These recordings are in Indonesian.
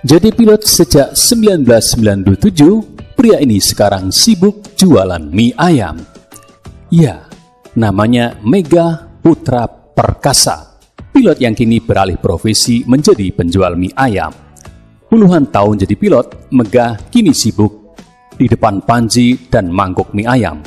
Jadi pilot sejak 1997, pria ini sekarang sibuk jualan mie ayam. Ya, namanya Mega Putra Perkasa, pilot yang kini beralih profesi menjadi penjual mie ayam. Puluhan tahun jadi pilot, Mega kini sibuk di depan panci dan mangkuk mie ayam.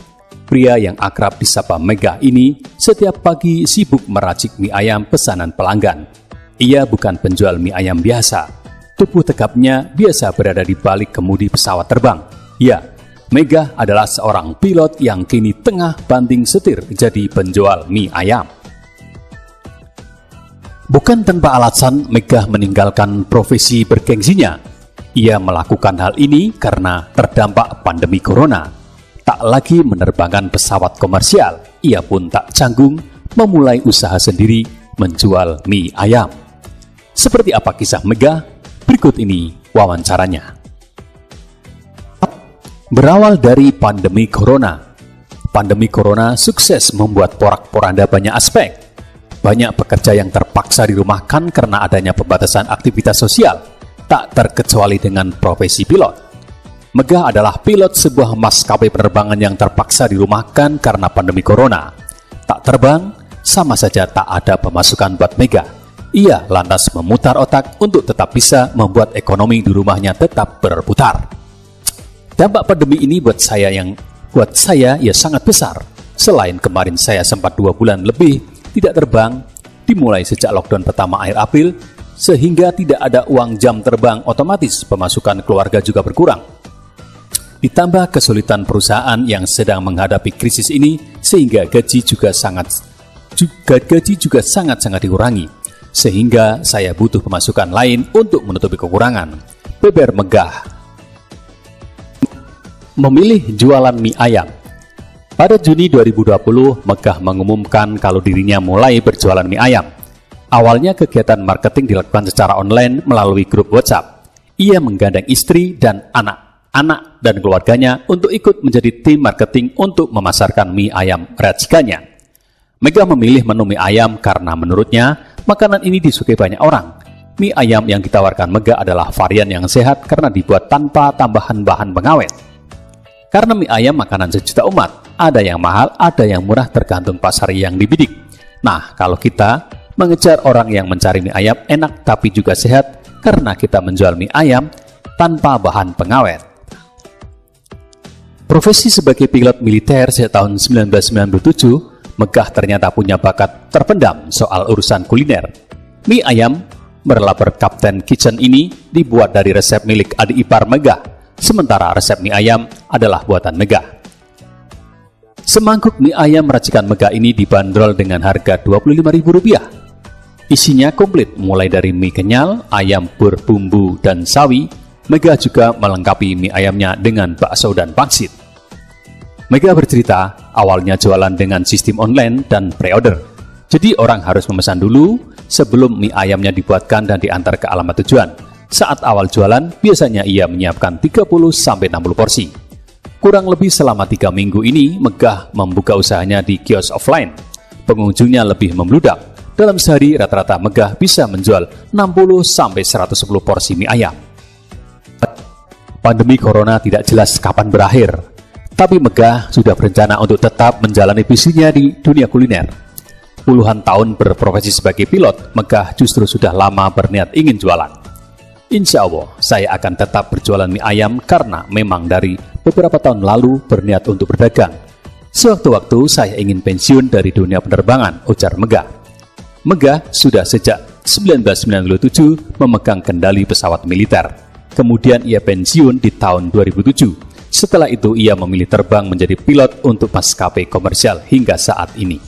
Pria yang akrab disapa Mega ini setiap pagi sibuk meracik mie ayam pesanan pelanggan. Ia bukan penjual mie ayam biasa. Tubuh tegapnya biasa berada di balik kemudi pesawat terbang. Ya, Mega adalah seorang pilot yang kini tengah banting setir jadi penjual mie ayam. Bukan tanpa alasan Mega meninggalkan profesi bergengsinya. Ia melakukan hal ini karena terdampak pandemi corona. Tak lagi menerbangkan pesawat komersial, ia pun tak canggung memulai usaha sendiri menjual mie ayam. Seperti apa kisah Mega? Berikut ini wawancaranya. Berawal dari pandemi corona. Pandemi corona sukses membuat porak-poranda banyak aspek. Banyak pekerja yang terpaksa dirumahkan karena adanya pembatasan aktivitas sosial, tak terkecuali dengan profesi pilot. Mega adalah pilot sebuah maskapai penerbangan yang terpaksa dirumahkan karena pandemi corona. Tak terbang, sama saja tak ada pemasukan buat Mega. Ia lantas memutar otak untuk tetap bisa membuat ekonomi di rumahnya tetap berputar. Dampak pandemi ini buat saya ya sangat besar. Selain kemarin saya sempat 2 bulan lebih tidak terbang, dimulai sejak lockdown pertama akhir April, sehingga tidak ada uang jam terbang, otomatis pemasukan keluarga juga berkurang. Ditambah kesulitan perusahaan yang sedang menghadapi krisis ini, sehingga gaji juga sangat-sangat dikurangi. Sehingga saya butuh pemasukan lain untuk menutupi kekurangan. Beber Mega memilih jualan mie ayam. Pada Juni 2020, Mega mengumumkan kalau dirinya mulai berjualan mie ayam. Awalnya kegiatan marketing dilakukan secara online melalui grup WhatsApp. Ia menggandeng istri dan anak dan keluarganya untuk ikut menjadi tim marketing untuk memasarkan mie ayam racikannya. Mega memilih menu mie ayam karena menurutnya makanan ini disukai banyak orang. Mie ayam yang ditawarkan Mega adalah varian yang sehat karena dibuat tanpa tambahan bahan pengawet. Karena mie ayam makanan sejuta umat, ada yang mahal, ada yang murah tergantung pasar yang dibidik. Nah, kalau kita mengejar orang yang mencari mie ayam enak tapi juga sehat karena kita menjual mie ayam tanpa bahan pengawet. Profesi sebagai pilot militer sejak tahun 1997, Mega ternyata punya bakat terpendam soal urusan kuliner. Mie ayam berlabel Kapten Kitchen ini dibuat dari resep milik adik ipar Mega, sementara resep mie ayam adalah buatan Mega. Semangkuk mie ayam racikan Mega ini dibanderol dengan harga Rp25.000. Isinya komplit mulai dari mie kenyal, ayam berbumbu dan sawi. Mega juga melengkapi mie ayamnya dengan bakso dan pangsit. Mega bercerita, awalnya jualan dengan sistem online dan pre-order. Jadi orang harus memesan dulu sebelum mie ayamnya dibuatkan dan diantar ke alamat tujuan. Saat awal jualan, biasanya ia menyiapkan 30-60 porsi. Kurang lebih selama 3 minggu ini, Mega membuka usahanya di kios offline. Pengunjungnya lebih membludak. Dalam sehari, rata-rata Mega bisa menjual 60-110 porsi mie ayam. Pandemi corona tidak jelas kapan berakhir. Tapi Mega sudah berencana untuk tetap menjalani bisnisnya di dunia kuliner. Puluhan tahun berprofesi sebagai pilot, Mega justru sudah lama berniat ingin jualan. Insya Allah, saya akan tetap berjualan mie ayam karena memang dari beberapa tahun lalu berniat untuk berdagang. Sewaktu-waktu saya ingin pensiun dari dunia penerbangan, ujar Mega. Mega sudah sejak 1997 memegang kendali pesawat militer. Kemudian ia pensiun di tahun 2007. Setelah itu ia memilih terbang menjadi pilot untuk maskapai komersial hingga saat ini.